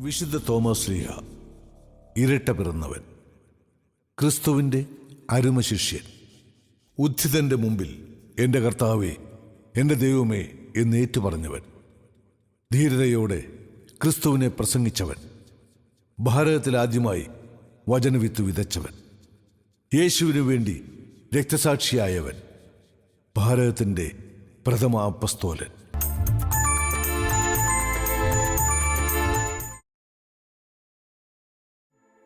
വിശുദ്ധ തോമസ് ശ്ലീഹ ഇരട്ട പിറന്നവൻ, ക്രിസ്തുവിൻ്റെ അരുമശിഷ്യൻ, ഉദ്ധിതന്റെ മുമ്പിൽ എൻ്റെ കർത്താവേ, എൻ്റെ ദൈവമേ എന്ന് ഏറ്റുപറഞ്ഞവൻ, ധീരതയോടെ ക്രിസ്തുവിനെ പ്രസംഗിച്ചവൻ, ഭാരതത്തിൽ ആദ്യമായി വചനവിത്ത് വിതച്ചവൻ, യേശുവിനു വേണ്ടി രക്തസാക്ഷിയായവൻ, ഭാരതത്തിൻ്റെ പ്രഥമ അപ്പസ്തോലൻ.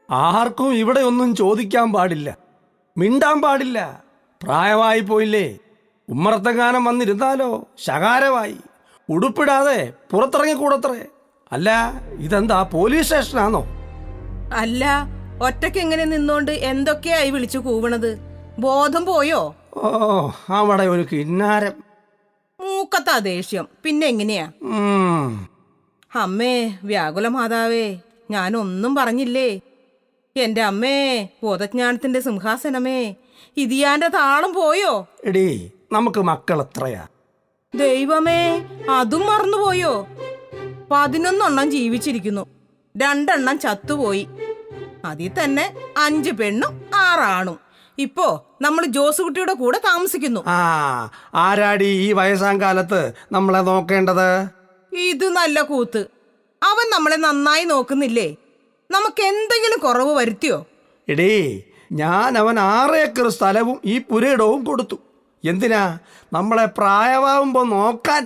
ആർക്കും ഇവിടെ ഒന്നും ചോദിക്കാൻ പാടില്ല, മിണ്ടാൻ പാടില്ല. പ്രായമായി പോയില്ലേ? ഉമ്മറത്തെങ്ങാനം വന്നിരുന്നാലോ ശകാരമായി. ഉടുപ്പിടാതെ പുറത്തിറങ്ങിക്കൂടത്രേ. അല്ല, ഇതെന്താ പോലീസ് സ്റ്റേഷനാണോ? അല്ല, ഒറ്റയ്ക്ക് എങ്ങനെ നിന്നോണ്ട് എന്തൊക്കെയായി വിളിച്ചു കൂവണത്? ബോധം പോയോ? ഓ, അവിടെ ഒരു കിന്നാരം. മൂക്കത്താ ദേഷ്യം, പിന്നെ എങ്ങനെയാ? അമ്മേ വ്യാകുല മാതാവേ, ഞാനൊന്നും പറഞ്ഞില്ലേ? എന്റെ അമ്മേ, ബോധജ്ഞാനത്തിന്റെ സിംഹാസനമേ, ഇതിയാന്റെ താളം പോയോ? എടീ, നമുക്ക് മക്കൾ എത്രയാ? ദൈവമേ, അതും മറന്നുപോയോ? 11 ജീവിച്ചിരിക്കുന്നു, 2 ചത്തുപോയി. അതിൽ തന്നെ 5 പെണ്ണും 6 ആണും. ഇപ്പോ നമ്മൾ ജോസുകുട്ടിയുടെ കൂടെ താമസിക്കുന്നു. ആരാടി ഈ വയസ്സാം കാലത്ത് നമ്മളെ നോക്കേണ്ടത്? ഇത് നല്ല കൂത്ത്. അവൻ നമ്മളെ നന്നായി നോക്കുന്നില്ലേ? നമുക്ക് എന്തെങ്കിലും കുറവ് വരുത്തിയോ? എടീ, ഞാൻ അവൻ 6 ഏക്കർ സ്ഥലവും ഈ പുരയിടവും കൊടുത്തു. എന്തിനാ? നമ്മളെ പ്രായമാവുമ്പോ നോക്കാൻ,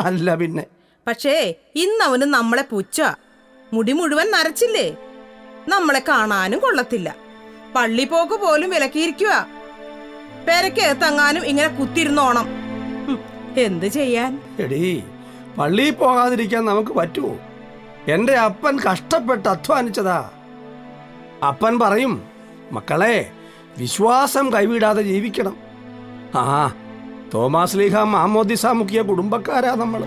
അല്ല പിന്നെ. പക്ഷേ ഇന്നവന് നമ്മളെ പുച്ഛ. മുടി മുഴുവൻ നരച്ചില്ലേ? നമ്മളെ കാണാനും കൊള്ളത്തില്ല. പള്ളി പോക്ക് പോലും വിലക്കിയിരിക്കുക. പെരക്കകത്തെങ്ങാനും ഇങ്ങനെ കുത്തിരുന്നോണം. എന്ത് ചെയ്യാൻ? എടീ, പള്ളിയിൽ പോകാതിരിക്കാൻ നമുക്ക് പറ്റുമോ? എൻ്റെ അപ്പൻ കഷ്ടപ്പെട്ട് അധ്വാനിച്ചതാ. അപ്പൻ പറയും, മക്കളെ, വിശ്വാസം കൈവിടാതെ ജീവിക്കണം. തോമാസ് ശ്ലീഹ മാമോദിസ മുഖ്യ കുടുംബക്കാരാ നമ്മൾ.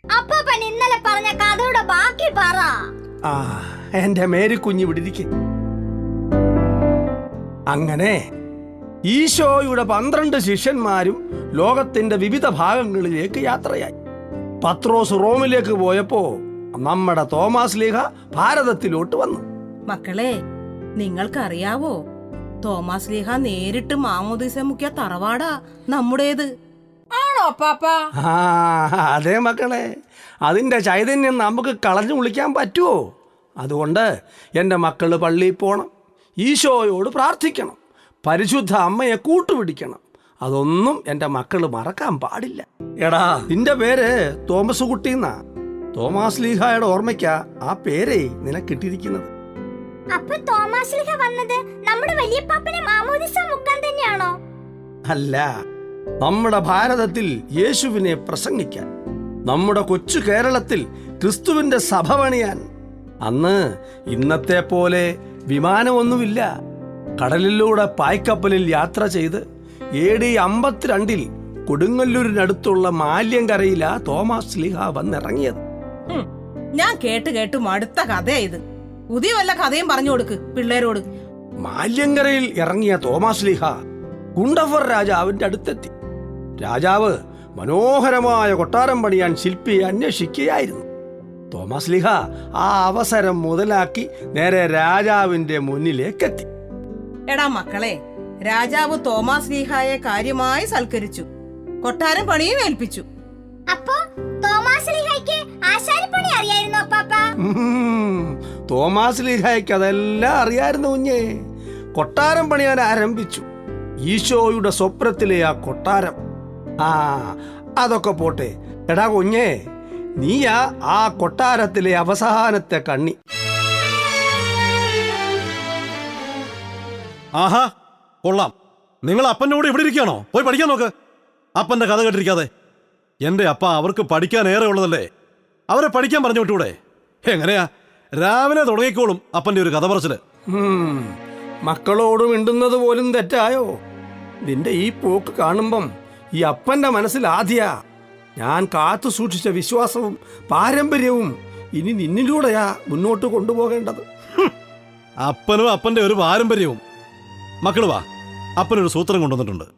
അപ്പൻ ഇന്നലെ പറഞ്ഞ കഥയുടെ ബാക്കി പറ. എന്റെ മേരിക്കുഞ്ഞ് വിടിരിക്കും. അങ്ങനെ ഈശോയുടെ 12 ശിഷ്യന്മാരും ലോകത്തിന്റെ വിവിധ ഭാഗങ്ങളിലേക്ക് യാത്രയായി. പത്രോസ് റോമിലേക്ക് പോയപ്പോ നമ്മുടെ തോമാസ് ശ്ലീഹ ഭാരതത്തിലോട്ട് വന്നു. മക്കളെ, നിങ്ങൾക്കറിയാവോ, തോമാസ് ശ്ലീഹ നേരിട്ട് മാമോദിസ മുഖ്യ തറവാടാ നമ്മുടേത്. ആണോ പാപ്പാ? അതെ മക്കളെ, അതിന്റെ ചൈതന്യം നമുക്ക് കളഞ്ഞു വിളിക്കാൻ പറ്റുമോ? അതുകൊണ്ട് എൻ്റെ മക്കള് പള്ളിയിൽ പോകണം, ഈശോയോട് പ്രാർത്ഥിക്കണം, പരിശുദ്ധ അമ്മയെ കൂട്ടുപിടിക്കണം. അതൊന്നും എൻ്റെ മക്കള് മറക്കാൻ പാടില്ല. എടാ, നിന്റെ പേര് തോമസ് കുട്ടിന്നാ. തോമാസ് ശ്ലീഹായുടെ ഓർമ്മയ്ക്കാ ആ പേരേ നിനക്കിട്ടിരിക്കുന്നത്. അപ്പൊ തോമാസ് ശ്ലീഹ വന്നത് നമ്മുടെ വലിയപ്പാപ്പനെ മാമോദിസ മുക്കാൻ തന്നെയാണോ? അല്ല, നമ്മുടെ ഭാരതത്തിൽ യേശുവിനെ പ്രസംഗിക്കാൻ, നമ്മുടെ കൊച്ചു കേരളത്തിൽ ക്രിസ്തുവിന്റെ സഭ പണിയാൻ. അന്ന് ഇന്നത്തെ പോലെ വിമാനമൊന്നുമില്ല. കടലിലൂടെ പായ്ക്കപ്പലിൽ യാത്ര ചെയ്ത് AD 52 കൊടുങ്ങല്ലൂരിനടുത്തുള്ള മാല്യങ്കരയിലാ തോമാസ് ശ്ലീഹ വന്നിറങ്ങിയത്. ഞാൻ കേട്ട് മടുത്ത കഥയാ ഇത്. പുതിയ വല്ല കഥയും പറഞ്ഞു കൊടുക്ക് പിള്ളേരോട്. മാല്യങ്കരയിൽ ഇറങ്ങിയ തോമാസ് ശ്ലീഹ കുണ്ടഫർ രാജാവിന്റെ അടുത്തെത്തി. രാജാവ് മനോഹരമായ കൊട്ടാരം പണിയാൻ ശില്പിയെ അന്വേഷിക്കുകയായിരുന്നു. തോമാസ് ശ്ലീഹ ആ അവസരം മുതലാക്കി നേരെ രാജാവിന്റെ മുന്നിലേക്കെത്തി. എടാ മക്കളെ, രാജാവ് തോമാസ് ശ്ലീഹായെ കാര്യമായി സൽക്കരിച്ചു, കൊട്ടാരം പണിയും ഏൽപ്പിച്ചു. അപ്പോ തോമാസ് ശ്ലീഹായ്ക്ക് ആശാരിപ്പണി അറിയായിരുന്നു അപ്പാപ്പ? തോമാസ് ശ്ലീഹായ്ക്ക് അതെല്ലാം അറിയായിരുന്നു കുഞ്ഞേ. കൊട്ടാരം പണിയാൻ ആരംഭിച്ചു. ഈശോയുടെ സ്വപ്നത്തിലെ ആ കൊട്ടാരം. അതൊക്കെ പോട്ടെ. എടാ കുഞ്ഞേ, നീയാ ആ കൊട്ടാരത്തിലെ അവസാനത്തെ കണ്ണി. ആഹാ, കൊള്ളാം. നിങ്ങൾ അപ്പൻ്റെ കൂടെ ഇവിടെ ഇരിക്കുകയാണോ? പോയി പഠിക്കാൻ നോക്ക്. അപ്പൻ്റെ കഥ കേട്ടിരിക്കാതെ. എൻ്റെ അപ്പ അവർക്ക് പഠിക്കാൻ ഏറെ ഉള്ളതല്ലേ, അവരെ പഠിക്കാൻ പറഞ്ഞു വിട്ടൂടെ? എങ്ങനെയാ, രാവിലെ തുടങ്ങിക്കോളും അപ്പൻ്റെ ഒരു കഥ പറച്ചില്. മക്കളോട് മിണ്ടുന്നത് പോലും തെറ്റായോ? നിന്റെ ഈ പോക്ക് കാണുമ്പം ഈ അപ്പന്റെ മനസ്സിൽ ആദ്യ ഞാൻ കാത്തു സൂക്ഷിച്ച വിശ്വാസവും പാരമ്പര്യവും ഇനി നിന്നിലൂടെയാ മുന്നോട്ട് കൊണ്ടുപോകേണ്ടത്. അപ്പനും അപ്പൻ്റെ ഒരു പാരമ്പര്യവും. മക്കള് വാ, അപ്പനൊരു സൂത്രം കൊണ്ടുവന്നിട്ടുണ്ട്.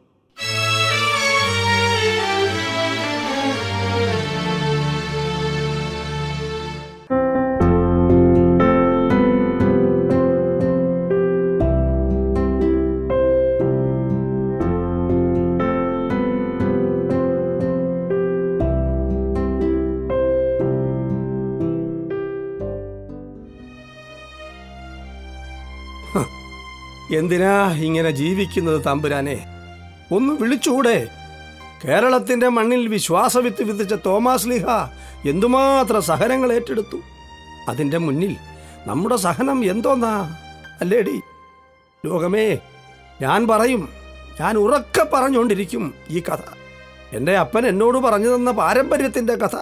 എന്തിനാ ഇങ്ങനെ ജീവിക്കുന്നത് തമ്പുരാനെ? ഒന്ന് വിളിച്ചൂടെ? കേരളത്തിന്റെ മണ്ണിൽ വിശ്വാസവിത്ത് വിധിച്ച തോമാസ് ശ്ലീഹ എന്തുമാത്രം സഹനങ്ങൾ ഏറ്റെടുത്തു. അതിന്റെ മുന്നിൽ നമ്മുടെ സഹനം എന്തോന്നാ അല്ലേടി? ലോകമേ, ഞാൻ പറയും, ഞാൻ ഉറക്കെ പറഞ്ഞുകൊണ്ടിരിക്കും ഈ കഥ. എൻ്റെ അപ്പൻ എന്നോട് പറഞ്ഞു തന്ന പാരമ്പര്യത്തിന്റെ കഥ.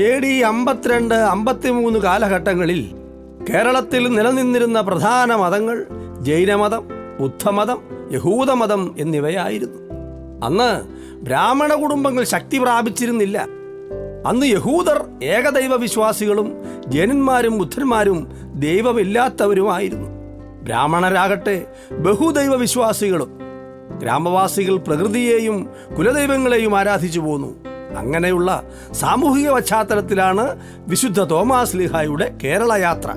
AD 52, 53 കാലഘട്ടങ്ങളിൽ കേരളത്തിൽ നിലനിന്നിരുന്ന പ്രധാന മതങ്ങൾ ജൈനമതം, ബുദ്ധമതം, യഹൂദമതം എന്നിവയായിരുന്നു. അന്ന് ബ്രാഹ്മണ കുടുംബങ്ങൾ ശക്തി പ്രാപിച്ചിരുന്നില്ല. അന്ന് യഹൂദർ ഏകദൈവ വിശ്വാസികളും ജൈനന്മാരും ബുദ്ധന്മാരും ദൈവമില്ലാത്തവരുമായിരുന്നു. ബ്രാഹ്മണരാകട്ടെ ബഹുദൈവ വിശ്വാസികളും. ഗ്രാമവാസികൾ പ്രകൃതിയെയും കുലദൈവങ്ങളെയും ആരാധിച്ചു പോന്നു. അങ്ങനെയുള്ള സാമൂഹിക പശ്ചാത്തലത്തിലാണ് വിശുദ്ധ തോമാസ് ശ്ലീഹായുടെ കേരള യാത്ര.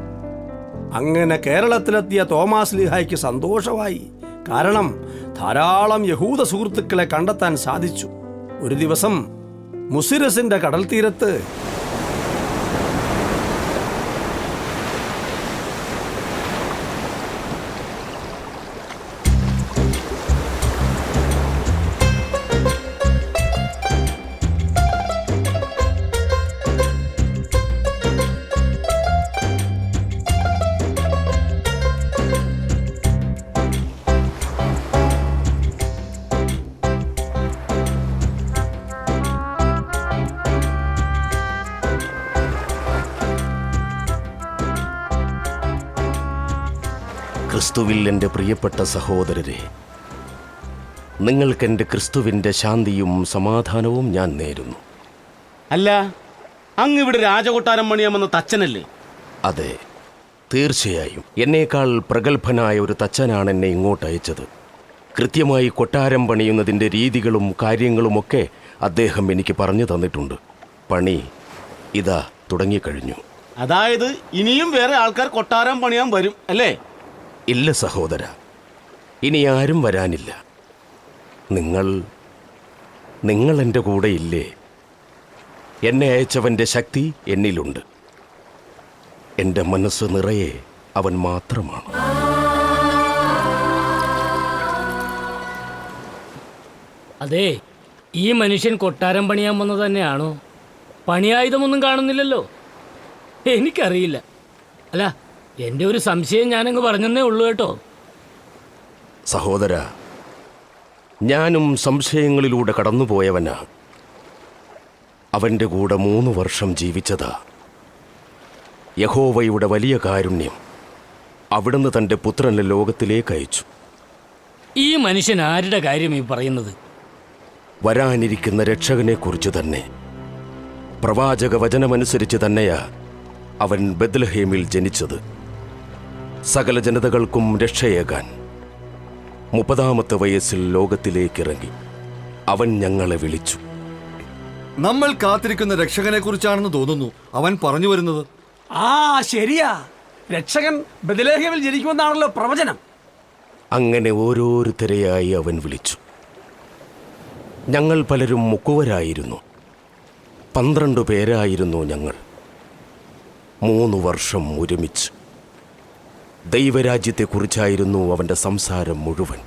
അങ്ങനെ കേരളത്തിലെത്തിയ തോമാസ് ശ്ലീഹായ്ക്ക് സന്തോഷമായി. കാരണം ധാരാളം യഹൂദ സുഹൃത്തുക്കളെ കണ്ടെത്താൻ സാധിച്ചു. ഒരു ദിവസം മുസിരസിന്റെ കടൽ തീരത്ത് ക്രിസ്തുവിൽ എൻ്റെ പ്രിയപ്പെട്ട സഹോദരരെ, നിങ്ങൾക്കെൻ്റെ ക്രിസ്തുവിൻ്റെ ശാന്തിയും സമാധാനവും ഞാൻ നേരുന്നു. അല്ല, അങ്ങ് ഇവിടെ രാജകൊട്ടാരം പണിയാമെന്ന തച്ചനല്ലേ? അതെ, തീർച്ചയായും. എന്നേക്കാൾ പ്രഗത്ഭനായ ഒരു തച്ചനാണ് എന്നെ ഇങ്ങോട്ട് അയച്ചത്. കൃത്യമായി കൊട്ടാരം പണിയുന്നതിൻ്റെ രീതികളും കാര്യങ്ങളുമൊക്കെ അദ്ദേഹം എനിക്ക് പറഞ്ഞു തന്നിട്ടുണ്ട്. പണി ഇതാ തുടങ്ങിക്കഴിഞ്ഞു. അതായത് ഇനിയും വേറെ ആൾക്കാർ കൊട്ടാരം പണിയാൻ വരും അല്ലേ? ഇല്ല സഹോദര, ഇനി ആരും വരാനില്ല. നിങ്ങൾ എൻ്റെ കൂടെ ഇല്ലേ? എന്നെ അയച്ചവന്റെ ശക്തി എന്നിലുണ്ട്. എൻ്റെ മനസ്സ് നിറയെ അവൻ മാത്രമാണ്. അതെ, ഈ മനുഷ്യൻ കൊട്ടാരം പണിയാൻ വന്നത് തന്നെയാണോ? പണിയായുധമൊന്നും കാണുന്നില്ലല്ലോ. എനിക്കറിയില്ല. അല്ല, എൻ്റെ ഒരു സംശയം ഞാനങ്ങ് പറഞ്ഞെന്നേ ഉള്ളൂ കേട്ടോ. സഹോദര, ഞാനും സംശയങ്ങളിലൂടെ കടന്നുപോയവനാ. അവൻ്റെ കൂടെ 3 വർഷം ജീവിച്ചതാ. യഹോവയുടെ വലിയ കാരുണ്യം അവിടുന്ന് തൻ്റെ പുത്രനെ ലോകത്തിലേക്ക് അയച്ചു. ഈ മനുഷ്യൻ ആരുടെ കാര്യം ഈ പറയുന്നത്? വരാനിരിക്കുന്ന രക്ഷകനെക്കുറിച്ച് തന്നെ. പ്രവാചക വചനമനുസരിച്ച് തന്നെയാ അവൻ ബെത്ലഹേമിൽ ജനിച്ചത്. സകല ജനതകൾക്കും രക്ഷയേകാൻ 30-ാമത്തെ വയസ്സിൽ ലോകത്തിലേക്കിറങ്ങി. അവൻ ഞങ്ങളെ വിളിച്ചു. നമ്മൾ കാത്തിരിക്കുന്ന രക്ഷകനെ കുറിച്ചാണെന്ന് തോന്നുന്നു അവൻ പറഞ്ഞു വരുന്നത്. ആ ശരിയാ, രക്ഷകൻ ബെത്ലഹേമിൽ ജനിക്കുമെന്നാണല്ലോ പ്രവചനം. അങ്ങനെ ഓരോരുത്തരെയായി അവൻ വിളിച്ചു. ഞങ്ങൾ പലരും മുക്കുവരായിരുന്നു. 12 പേരായിരുന്നു ഞങ്ങൾ. 3 വർഷം ഒരുമിച്ച്. ദൈവരാജ്യത്തെക്കുറിച്ചായിരുന്നു അവൻ്റെ സംസാരം മുഴുവൻ.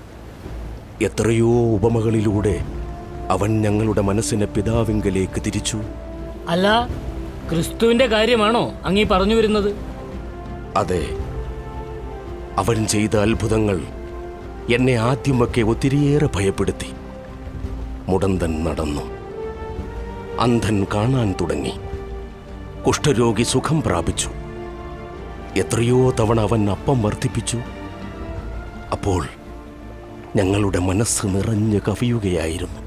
എത്രയോ ഉപമകളിലൂടെ അവൻ ഞങ്ങളുടെ മനസ്സിനെ പിതാവിങ്കലേക്ക് തിരിച്ചു. അല്ല, ക്രിസ്തുവിന്റെ കാര്യമാണോ അങ്ങീ പറഞ്ഞു വരുന്നത്? അതെ, അവൻ ചെയ്ത അത്ഭുതങ്ങൾ എന്നെ ആദ്യമൊക്കെ ഒത്തിരിയേറെ ഭയപ്പെടുത്തി. മുടന്തൻ നടന്നു, അന്ധൻ കാണാൻ തുടങ്ങി, കുഷ്ഠരോഗി സുഖം പ്രാപിച്ചു. എത്രയോ തവണ അവൻ അപ്പം വർദ്ധിപ്പിച്ചു. അപ്പോൾ ഞങ്ങളുടെ മനസ്സ് നിറഞ്ഞ് കവിയുകയായിരുന്നു.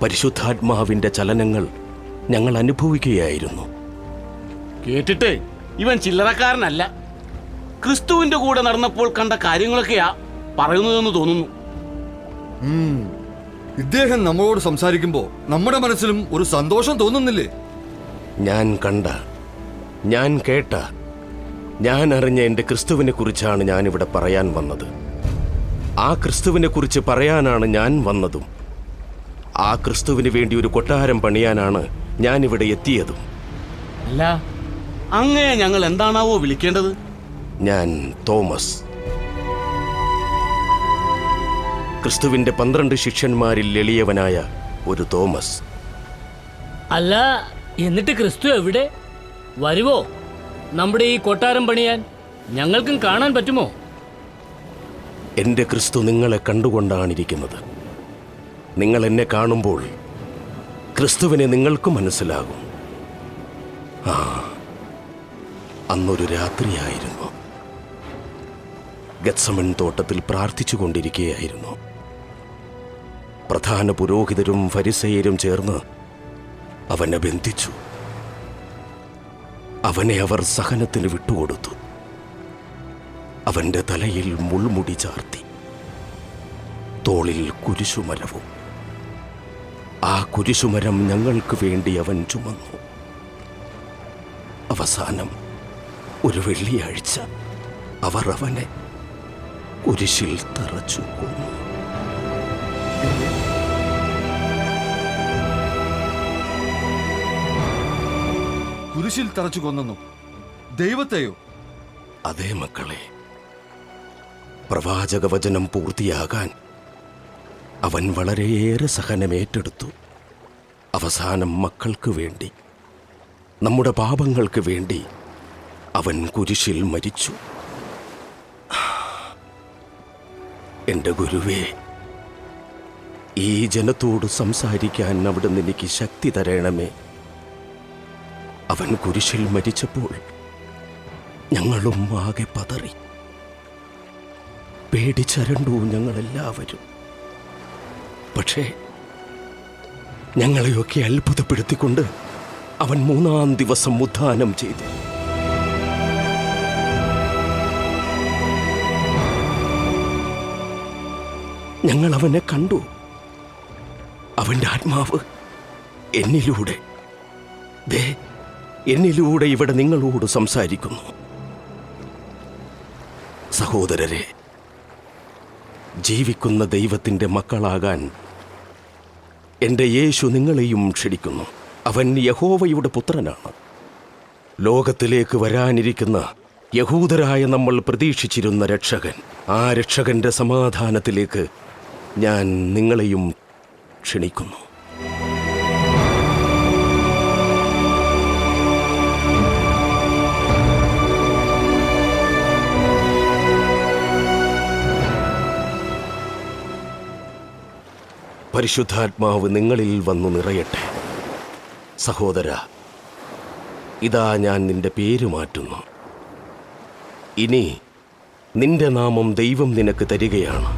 പരിശുദ്ധാത്മാവിൻ്റെ ചലനങ്ങൾ ഞങ്ങൾ അനുഭവിക്കുകയായിരുന്നു. കേട്ടിട്ട് ഇവൻ ചില്ലറക്കാരനല്ല. ക്രിസ്തുവിന്റെ കൂടെ നടന്നപ്പോൾ കണ്ട കാര്യങ്ങളൊക്കെയാ പറയുന്നതെന്ന് തോന്നുന്നു. ഇദ്ദേഹം നമ്മളോട് സംസാരിക്കുമ്പോൾ നമ്മുടെ മനസ്സിലും ഒരു സന്തോഷം തോന്നുന്നില്ലേ? ഞാൻ കണ്ട, ഞാൻ കേട്ട, ഞാൻ അറിഞ്ഞ എൻ്റെ ക്രിസ്തുവിനെ കുറിച്ചാണ് ഞാനിവിടെ പറയാൻ വന്നത്. ആ ക്രിസ്തുവിനെ കുറിച്ച് പറയാനാണ് ഞാൻ വന്നതും. ആ ക്രിസ്തുവിന് വേണ്ടി ഒരു കൊട്ടാരം പണിയാനാണ് ഞാനിവിടെ എത്തിയതും. അല്ല, അങ്ങയെ ഞങ്ങൾ എന്താണാവോ വിളിക്കേണ്ടത്? ഞാൻ തോമസ്. ക്രിസ്തുവിൻ്റെ 12 ശിഷ്യന്മാരിൽ എളിയവനായ ഒരു തോമസ്. അല്ല, എന്നിട്ട് ക്രിസ്തു എവിടെ? വരുവോ നമ്മുടെ ഈ കൊട്ടാരം പണിയാൻ? ഞങ്ങൾക്കും കാണാൻ പറ്റുമോ? എൻ്റെ ക്രിസ്തു നിങ്ങളെ കണ്ടുകൊണ്ടാണിരിക്കുന്നത്. നിങ്ങൾ എന്നെ കാണുമ്പോൾ ക്രിസ്തുവിനെ നിങ്ങൾക്ക് മനസ്സിലാകും. ആ, അന്നൊരു രാത്രിയായിരുന്നു. ഗത്സമൻ തോട്ടത്തിൽ പ്രാർത്ഥിച്ചു കൊണ്ടിരിക്കുകയായിരുന്നു. പ്രധാന പുരോഹിതരും ഫരിസേയരും ചേർന്ന് അവനെ ബന്ധിച്ചു. അവനെ അവർ സഹനത്തിന് വിട്ടുകൊടുത്തു. അവന്റെ തലയിൽ മുൾമുടി ചാർത്തി, തോളിൽ കുരിശുമരവും. ആ കുരിശുമരം ഞങ്ങൾക്ക് വേണ്ടി അവൻ ചുമന്നു. അവസാനം ഒരു വെള്ളിയാഴ്ച അവർ അവനെ കുരിശിൽ തറച്ചു കൊന്നു. കുരിശിൽ തറച്ചു കൊന്നു? ദൈവത്തെയോ? അതേ മക്കളെ, പ്രവാചക വചനം പൂർത്തിയാകാൻ അവൻ വളരെയേറെ സഹനമേറ്റെടുത്തു. അവസാനം മക്കൾക്ക് വേണ്ടി, നമ്മുടെ പാപങ്ങൾക്ക് വേണ്ടി അവൻ കുരിശിൽ മരിച്ചു. എൻ്റെ ഗുരുവേ, ഈ ജനത്തോട് സംസാരിക്കാൻ അവിടുന്ന് എനിക്ക് ശക്തി തരണമേ. അവൻ കുരിശിൽ മരിച്ചപ്പോൾ ഞങ്ങളും ആകെ പതറി, പേടിച്ചരണ്ടു ഞങ്ങളെല്ലാവരും. പക്ഷേ ഞങ്ങളെയൊക്കെ അത്ഭുതപ്പെടുത്തിക്കൊണ്ട് അവൻ 3-ാം ദിവസം ഉത്ഥാനം ചെയ്തു. ഞങ്ങൾ അവനെ കണ്ടു. അവന്റെ ആത്മാവ് എന്നിലൂടെ ഇവിടെ നിങ്ങളോട് സംസാരിക്കുന്നു. സഹോദരരെ, ജീവിക്കുന്ന ദൈവത്തിൻ്റെ മക്കളാകാൻ എൻ്റെ യേശു നിങ്ങളെയും ക്ഷണിക്കുന്നു. അവൻ യഹോവയുടെ പുത്രനാണ്. ലോകത്തിലേക്ക് വരാനിരിക്കുന്ന യഹൂദരായ നമ്മൾ പ്രതീക്ഷിച്ചിരുന്ന രക്ഷകൻ. ആ രക്ഷകന്റെ സമാധാനത്തിലേക്ക് ഞാൻ നിങ്ങളെയും ക്ഷണിക്കുന്നു. പരിശുദ്ധാത്മാവ് നിങ്ങളിൽ വന്നു നിറയട്ടെ. സഹോദര, ഇതാ ഞാൻ നിന്റെ പേര് മാറ്റുന്നു. ഇനി നിന്റെ നാമം ദൈവം നിനക്ക് തരികയാണ്.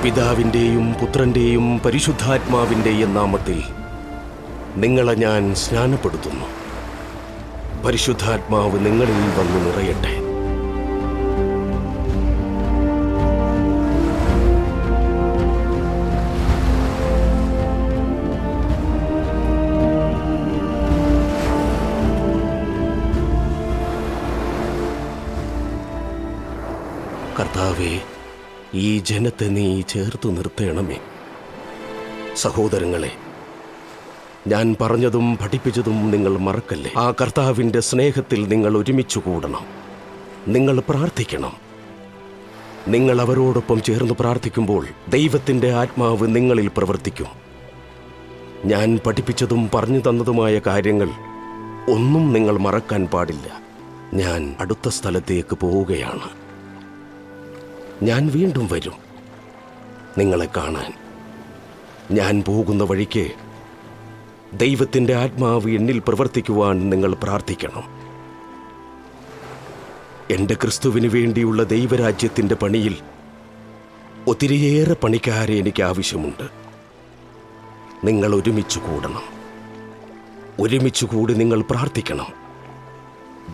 പിതാവിൻ്റെയും പുത്രൻ്റെയും പരിശുദ്ധാത്മാവിൻ്റെയും നാമത്തിൽ നിങ്ങളെ ഞാൻ സ്നാനപ്പെടുത്തുന്നു. പരിശുദ്ധാത്മാവ് നിങ്ങളിൽ വന്നു നിറയട്ടെ. കർത്താവേ, ഈ ജനത്തെ നീ ചേർത്തു നിർത്തണമേ. സഹോദരങ്ങളെ, ഞാൻ പറഞ്ഞതും പഠിപ്പിച്ചതും നിങ്ങൾ മറക്കല്ലേ. ആ കർത്താവിൻ്റെ സ്നേഹത്തിൽ നിങ്ങൾ ഒരുമിച്ച് കൂടണം. നിങ്ങൾ പ്രാർത്ഥിക്കണം. നിങ്ങൾ അവരോടൊപ്പം ചേർന്ന് പ്രാർത്ഥിക്കുമ്പോൾ ദൈവത്തിൻ്റെ ആത്മാവ് നിങ്ങളിൽ പ്രവർത്തിക്കും. ഞാൻ പഠിപ്പിച്ചതും പറഞ്ഞു തന്നതുമായ കാര്യങ്ങൾ ഒന്നും നിങ്ങൾ മറക്കാൻ പാടില്ല. ഞാൻ അടുത്ത സ്ഥലത്തേക്ക് പോവുകയാണ്. ഞാൻ വീണ്ടും വരും നിങ്ങളെ കാണാൻ. ഞാൻ പോകുന്ന വഴിക്ക് ദൈവത്തിൻ്റെ ആത്മാവ് എന്നിൽ പ്രവർത്തിക്കുവാൻ നിങ്ങൾ പ്രാർത്ഥിക്കണം. എൻ്റെ ക്രിസ്തുവിന് വേണ്ടിയുള്ള ദൈവരാജ്യത്തിൻ്റെ പണിയിൽ ഒത്തിരിയേറെ പണിക്കാരെ എനിക്ക് ആവശ്യമുണ്ട്. നിങ്ങൾ ഒരുമിച്ച് കൂടണം. ഒരുമിച്ച് കൂടി നിങ്ങൾ പ്രാർത്ഥിക്കണം.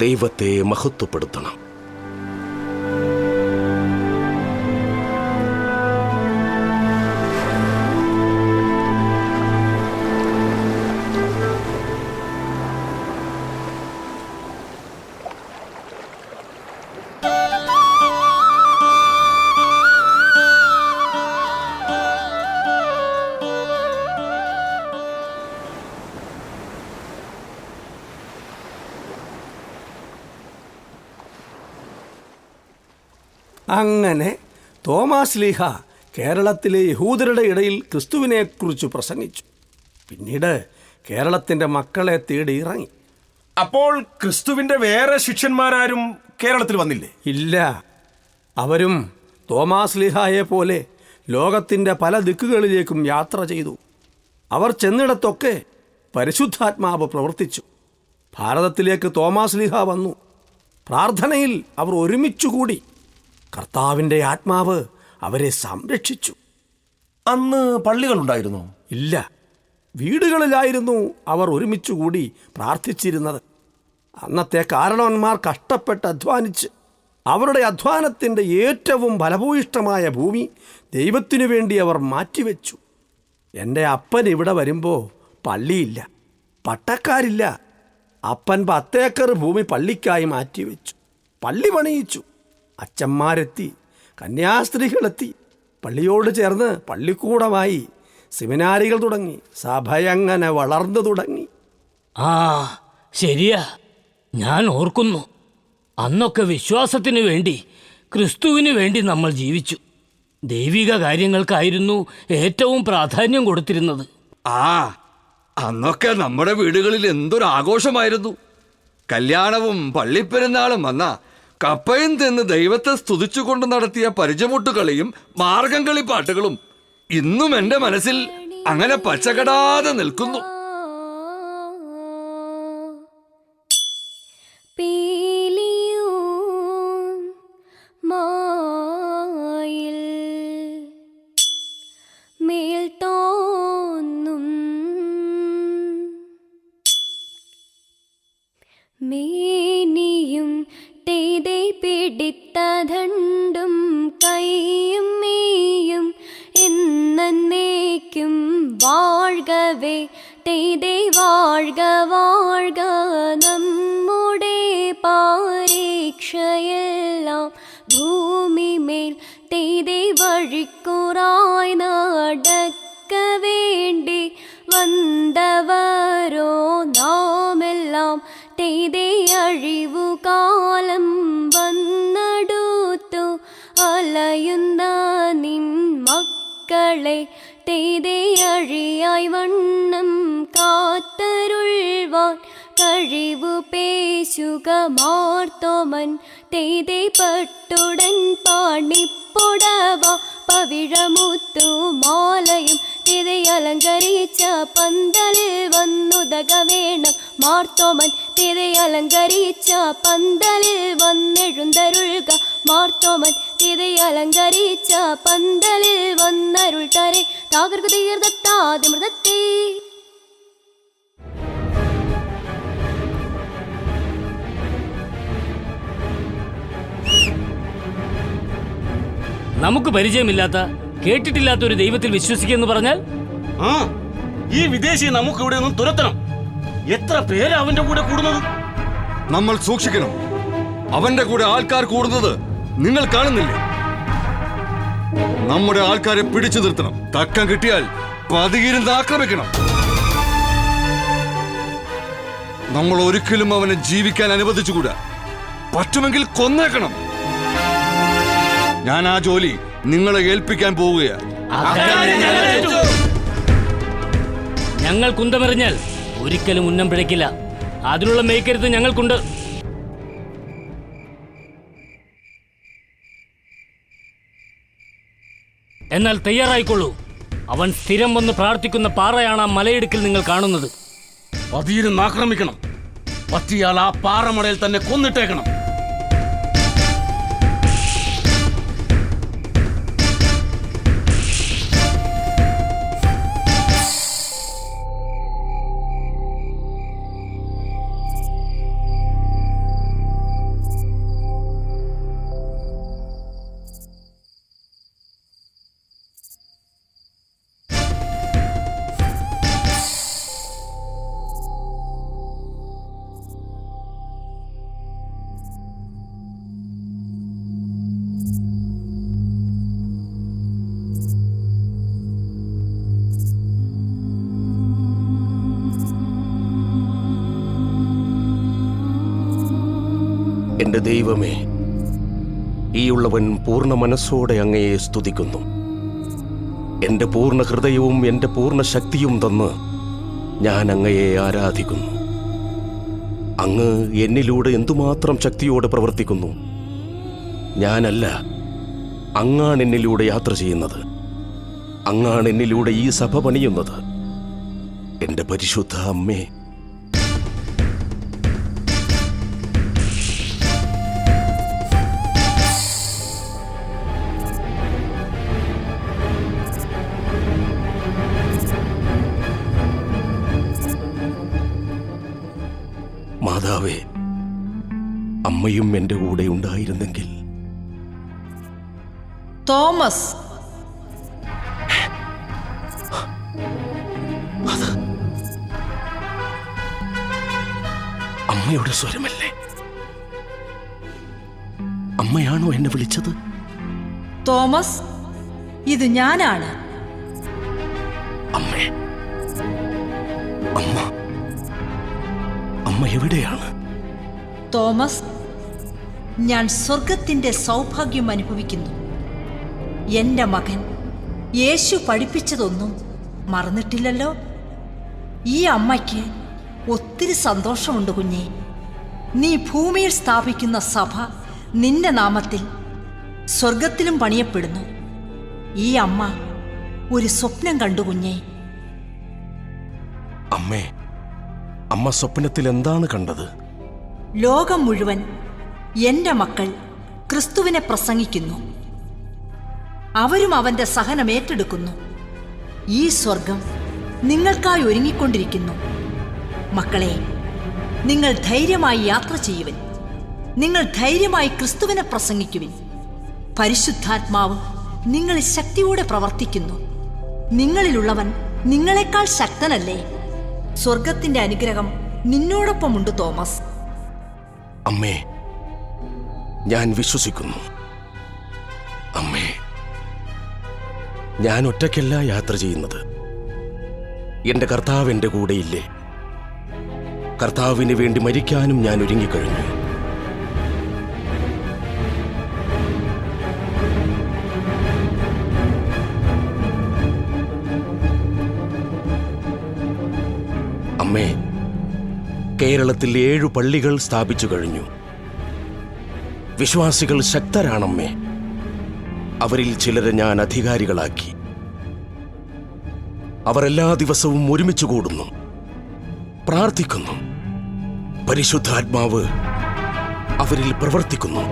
ദൈവത്തെ മഹത്വപ്പെടുത്തണം. അങ്ങനെ തോമാസ് ലീഹ കേരളത്തിലെ യഹൂദരുടെ ഇടയിൽ ക്രിസ്തുവിനെക്കുറിച്ച് പ്രസംഗിച്ചു. പിന്നീട് കേരളത്തിൻ്റെ മക്കളെ തേടി ഇറങ്ങി. അപ്പോൾ ക്രിസ്തുവിന്റെ വേറെ ശിഷ്യന്മാരാരും കേരളത്തിൽ വന്നില്ലേ? ഇല്ല, അവരും തോമാസ് ലീഹായെ പോലെ ലോകത്തിൻ്റെ പല ദിക്കുകളിലേക്കും യാത്ര ചെയ്തു. അവർ ചെന്നിടത്തൊക്കെ പരിശുദ്ധാത്മാവ് പ്രവർത്തിച്ചു. ഭാരതത്തിലേക്ക് തോമാസ് ലീഹ വന്നു. പ്രാർത്ഥനയിൽ അവർ ഒരുമിച്ചുകൂടി. കർത്താവിൻ്റെ ആത്മാവ് അവരെ സംരക്ഷിച്ചു. അന്ന് പള്ളികളുണ്ടായിരുന്നോ? ഇല്ല, വീടുകളിലായിരുന്നു അവർ ഒരുമിച്ചുകൂടി പ്രാർത്ഥിച്ചിരുന്നത്. അന്നത്തെ കാരണവന്മാർ കഷ്ടപ്പെട്ട് അധ്വാനിച്ച് അവരുടെ അധ്വാനത്തിൻ്റെ ഏറ്റവും ഫലഭൂയിഷ്ടമായ ഭൂമി ദൈവത്തിനു വേണ്ടി അവർ മാറ്റിവെച്ചു. എൻ്റെ അപ്പൻ ഇവിടെ വരുമ്പോൾ പള്ളിയില്ല, പട്ടക്കാരില്ല. അപ്പൻ 10 ഏക്കർ ഭൂമി പള്ളിക്കായി മാറ്റിവെച്ചു. പള്ളി പണിയിച്ചു. അച്ഛന്മാരെത്തി, കന്യാസ്ത്രീകളെത്തി. പള്ളിയോട് ചേർന്ന് പള്ളിക്കൂടമായി, സെമിനാരികൾ തുടങ്ങി. സഭയങ്ങനെ വളർന്നു തുടങ്ങി. ആ ശരിയാ, ഞാൻ ഓർക്കുന്നു. അന്നൊക്കെ വിശ്വാസത്തിനു വേണ്ടി, ക്രിസ്തുവിനു വേണ്ടി നമ്മൾ ജീവിച്ചു. ദൈവിക കാര്യങ്ങൾക്കായിരുന്നു ഏറ്റവും പ്രാധാന്യം കൊടുത്തിരുന്നത്. അന്നൊക്കെ നമ്മുടെ വീടുകളിൽ എന്തൊരു ആഘോഷമായിരുന്നു. കല്യാണവും പള്ളിപ്പെരുന്നാളും വന്ന കപ്പയും തിന്ന് ദൈവത്തെ സ്തുതിച്ചുകൊണ്ട് നടത്തിയ പരിചമുട്ടുകളിയും മാർഗംകളി പാട്ടുകളും ഇന്നും എൻ്റെ മനസ്സിൽ അങ്ങനെ പച്ചകടാതെ നിൽക്കുന്നു. മേനിയും തേതെ പിടിത്തതൺ വാഴവേ തെയ്തേ വാഴ്ക വാഴ്ക നമ്മുടെ പാരീക്ഷയെല്ലാം ഭൂമിമേൽ തെയ്തേ വഴിക്കുറായി നടക്ക വേണ്ടി വന്നവരോ നാമെല്ലാം തെയ്തേ അഴിവുകാലം വന്നടുത്തു അലയുന്ന നിൻ മക്കളെ തെയ്തേ അഴിയായി വണ്ണം കാത്തരുൾവാൻ കഴിവു പേശുക മാർത്തോമൻ തെയ്തേ പട്ടുടൻ പാണിപ്പൊടവ പവിഴമുത്തു മാലയും തെയ്തേ അലങ്കരിച്ച പന്തലിൽ വന്നുതക വേണം മാർത്തോമൻ തെയ്തേ അലങ്കരിച്ച പന്തലിൽ വന്നെഴുന്തരുൾക മാർത്തോമൻ തെയ്തേ അലങ്കരിച്ച പന്തലിൽ വന്നരുൾട്ടരെ താകർക്കു തീർത്താതിമൃതത്തെ. നമുക്ക് പരിചയമില്ലാത്ത കേട്ടിട്ടില്ലാത്ത ഒരു ദൈവത്തിൽ വിശ്വസിക്കുമെന്ന് പറഞ്ഞാൽ ആ ഈ വിദേശി നമുക്ക് ഇവിടെ നിന്നും തുരത്തണം. എത്ര പേര് അവന്റെ കൂടെ കൂടുന്നത്? നമ്മൾ സൂക്ഷിക്കണം. അവന്റെ കൂടെ ആൾക്കാർ കൂടുന്നത് നിങ്ങൾ കാണുന്നില്ലേ? നമ്മുടെ ആൾക്കാരെ പിടിച്ചു നിർത്തണം. തക്കം കിട്ടിയാൽ പതിയിരുന്ന് ആക്രമിക്കണം. നമ്മൾ ഒരിക്കലും അവനെ ജീവിക്കാൻ അനുവദിച്ചുകൂടാ. പറ്റുമെങ്കിൽ കൊന്നേക്കണം. ഞാൻ ആ ജോലി നിങ്ങളെ ഏൽപ്പിക്കാൻ പോവുകയാ. ഞങ്ങൾ കുന്തമെറിഞ്ഞാൽ ഒരിക്കലും ഉന്നം പിഴയ്ക്കില്ല. അതിനുള്ള മേക്കരുത്ത് ഞങ്ങൾക്കുണ്ട്. എന്നാൽ തയ്യാറായിക്കൊള്ളൂ. അവൻ സ്ഥിരം വന്ന് പ്രാർത്ഥിക്കുന്ന പാറയാണ് ആ മലയിടുക്കിൽ നിങ്ങൾ കാണുന്നത്. പതിയിരുന്ന് ആക്രമിക്കണം. പറ്റിയാൽ ആ പാറമടയിൽ തന്നെ കൊന്നിട്ടേക്കണം. എന്റെ ദൈവമേ, ഈയുള്ളവൻ പൂർണ്ണ മനസ്സോടെ അങ്ങയെ സ്തുതിക്കുന്നു. എന്റെ പൂർണ്ണ ഹൃദയവും എന്റെ പൂർണ്ണ ശക്തിയും തന്ന് ഞാൻ അങ്ങയെ ആരാധിക്കുന്നു. അങ്ങ് എന്നിലൂടെ എന്തുമാത്രം ശക്തിയോടെ പ്രവർത്തിക്കുന്നു. ഞാനല്ല, അങ്ങാണ് എന്നിലൂടെ യാത്ര ചെയ്യുന്നത്. അങ്ങാണ് എന്നിലൂടെ ഈ സഭ പണിയുന്നത്. എന്റെ പരിശുദ്ധ അമ്മേ, മാതാവേ, അമ്മയും എൻ്റെ കൂടെ ഉണ്ടായിരുന്നെങ്കിൽ. തോമസ്, അമ്മയുടെ സ്വരമല്ലേ? അമ്മയാണോ എന്നെ വിളിച്ചത്? തോമസ്, ഇത് ഞാനാണ്. അമ്മേ, അമ്മ അമ്മ എവിടെയാണ്? തോമസ്, ഞാൻ സ്വർഗത്തിന്റെ സൗഭാഗ്യം അനുഭവിക്കുന്നു. എന്റെ മകൻ യേശു പഠിപ്പിച്ചതൊന്നും മറന്നിട്ടില്ലല്ലോ. ഈ അമ്മയ്ക്ക് ഒത്തിരി സന്തോഷമുണ്ട് കുഞ്ഞെ. നീ ഭൂമിയിൽ സ്ഥാപിക്കുന്ന സഭ നിന്റെ നാമത്തിൽ സ്വർഗത്തിലും പണിയപ്പെടുന്നു. ഈ അമ്മ ഒരു സ്വപ്നം കണ്ടു കുഞ്ഞെ. അമ്മേ, അമ്മ സ്വപ്നത്തിൽ എന്താണ് കണ്ടത്? ലോകം മുഴുവൻ എന്റെ മക്കൾ ക്രിസ്തുവിനെ പ്രസംഗിക്കുന്നു. അവരും അവന്റെ സഹനം ഏറ്റെടുക്കുന്നു. ഈ സ്വർഗം നിങ്ങൾക്കായി ഒരുങ്ങിക്കൊണ്ടിരിക്കുന്നു. മക്കളെ, നിങ്ങൾ ധൈര്യമായി യാത്ര ചെയ്യുവിൻ. നിങ്ങൾ ധൈര്യമായി ക്രിസ്തുവിനെ പ്രസംഗിക്കുവിൻ. പരിശുദ്ധാത്മാവ് നിങ്ങളിൽ ശക്തിയോടെ പ്രവർത്തിക്കുന്നു. നിങ്ങളിലുള്ളവൻ നിങ്ങളെക്കാൾ ശക്തനല്ലേ? സ്വർഗത്തിന്റെ അനുഗ്രഹം നിന്നോടൊപ്പമുണ്ട് തോമസ്. അമ്മേ, ഞാൻ വിശ്വസിക്കുന്നു. അമ്മേ, ഞാൻ ഒറ്റയ്ക്കല്ല യാത്ര ചെയ്യുന്നത്. എന്റെ കർത്താവ് എന്റെ കൂടെയില്ലേ? കർത്താവിന് വേണ്ടി മരിക്കാനും ഞാൻ ഒരുങ്ങിക്കഴിഞ്ഞു. അമ്മേ, കേരളത്തിൽ 7 പള്ളികൾ സ്ഥാപിച്ചു കഴിഞ്ഞു. വിശ്വാസികൾ ശക്തരാണമ്മേ. അവരിൽ ചിലരെ ഞാൻ അധികാരികളാക്കി. അവർ എല്ലാ ദിവസവും ഒരുമിച്ച് കൂടുന്നു, പ്രാർത്ഥിക്കുന്നു. പരിശുദ്ധാത്മാവ് അവരിൽ പ്രവർത്തിക്കുന്നു.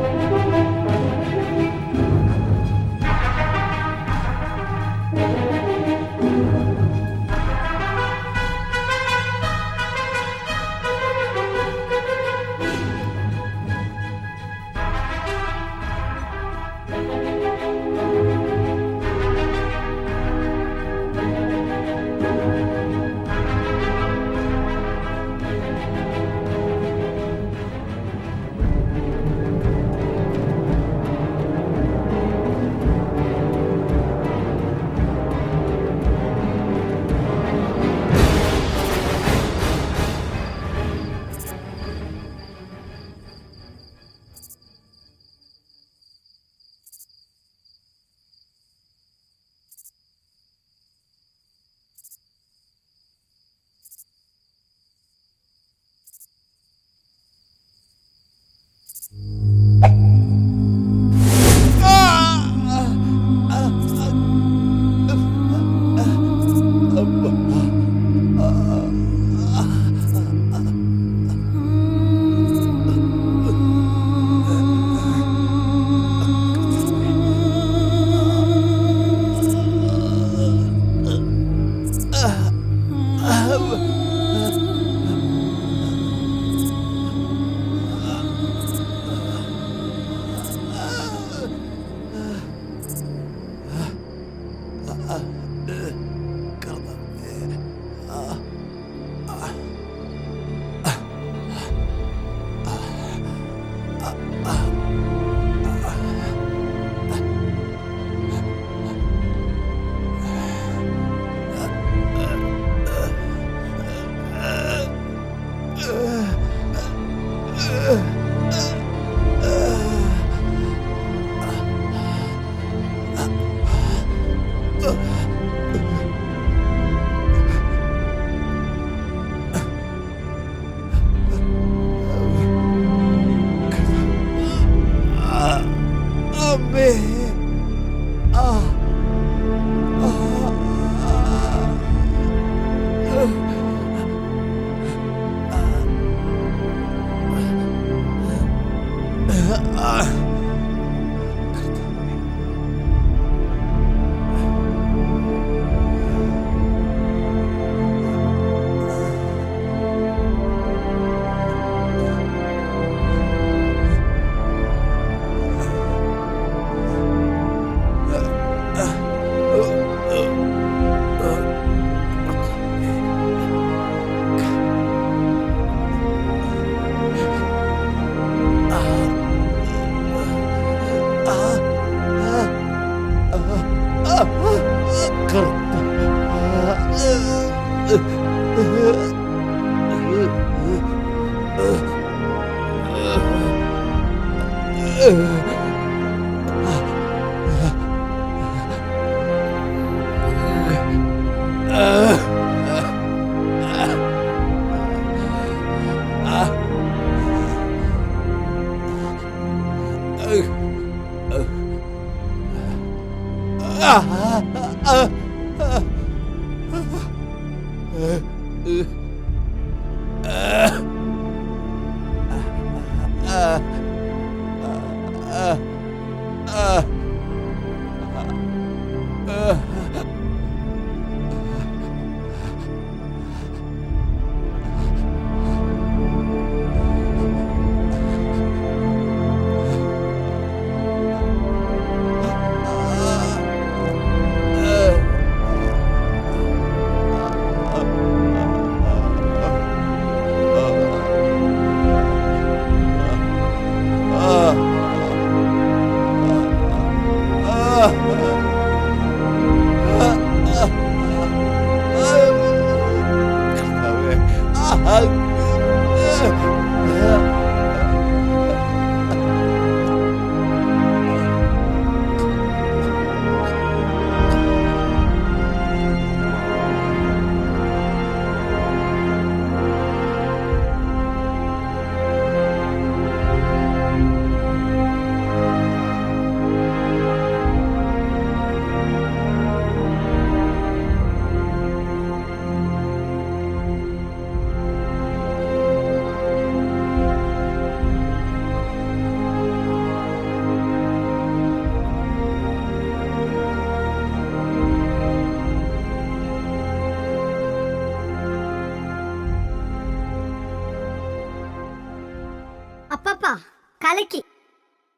കലക്കി.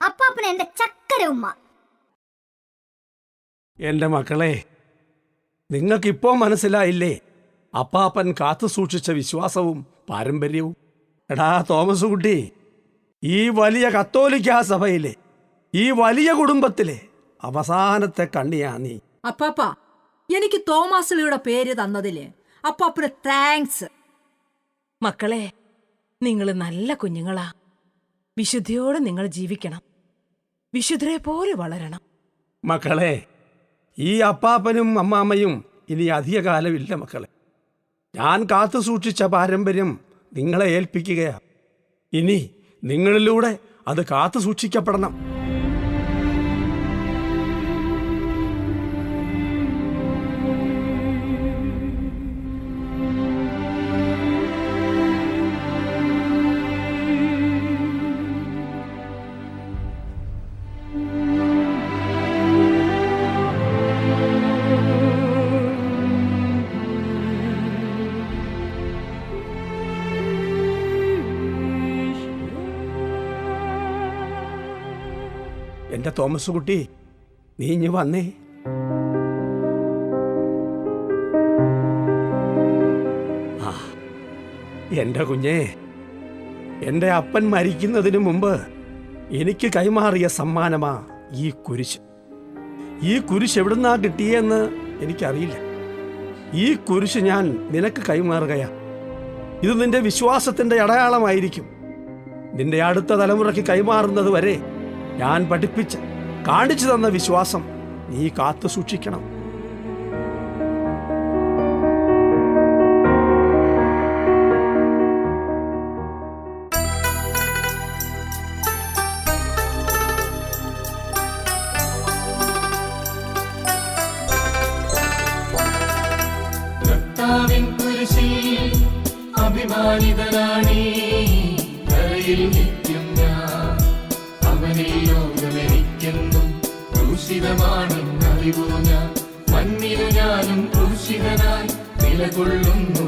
അപ്പാപ്പൻ എന്റെ ചക്കര ഉമ്മ. എൻ്റെ മക്കളെ, നിങ്ങൾക്കിപ്പോ മനസ്സിലായില്ലേ അപ്പാപ്പൻ കാത്തു സൂക്ഷിച്ച വിശ്വാസവും പാരമ്പര്യവും? എടാ തോമസ് കുട്ടി, ഈ വലിയ കത്തോലിക്കാ സഭയിലെ ഈ വലിയ കുടുംബത്തിലെ അവസാനത്തെ കണ്ണിയാ നീ. അപ്പാപ്പ, എനിക്ക് തോമാസ്ലിയുടെ പേര് തന്നതില് അപ്പാപ്പന് താങ്ക്സ്. മക്കളെ, നിങ്ങൾ നല്ല കുഞ്ഞുങ്ങളാ. വിശുദ്ധിയോടെ നിങ്ങൾ ജീവിക്കണം. വിശുദ്ധരെ പോലെ വളരണം. മക്കളെ, ഈ അപ്പാപ്പനും അമ്മാമ്മയും ഇനി അധിക കാലമില്ല മക്കളെ. ഞാൻ കാത്തു സൂക്ഷിച്ച പാരമ്പര്യം നിങ്ങളെ ഏൽപ്പിക്കുകയാ. ഇനി നിങ്ങളിലൂടെ അത് കാത്തു സൂക്ഷിക്കപ്പെടണം. എന്റെ തോമസ് കുട്ടി, നീ ഇഞ്ഞ് വന്നേ. ആ, എന്റെ കുഞ്ഞേ, എന്റെ അപ്പൻ മരിക്കുന്നതിന് മുമ്പ് എനിക്ക് കൈമാറിയ സമ്മാനമാ ഈ കുരിശ്. ഈ കുരിശ് എവിടുന്നാ കിട്ടിയെന്ന് എനിക്കറിയില്ല. ഈ കുരിശ് ഞാൻ നിനക്ക് കൈമാറുകയാ. ഇത് നിന്റെ വിശ്വാസത്തിന്റെ അടയാളമായിരിക്കും. നിന്റെ അടുത്ത തലമുറയ്ക്ക് കൈമാറുന്നത് വരെ ഞാൻ പഠിപ്പിച്ച് കാണിച്ചു തന്ന വിശ്വാസം നീ കാത്തു സൂക്ഷിക്കണം. അഭിമാനിതനാണീ കരയിൽ നിത്യം ഞാൻ. അവനെ ലോകമെനിക്കെന്നും ക്രൂശിതമാണെന്നറിവു ഞാൻ. മണ്ണിലു ഞാനും ക്രൂശിതനായി നിലകൊള്ളുന്നു.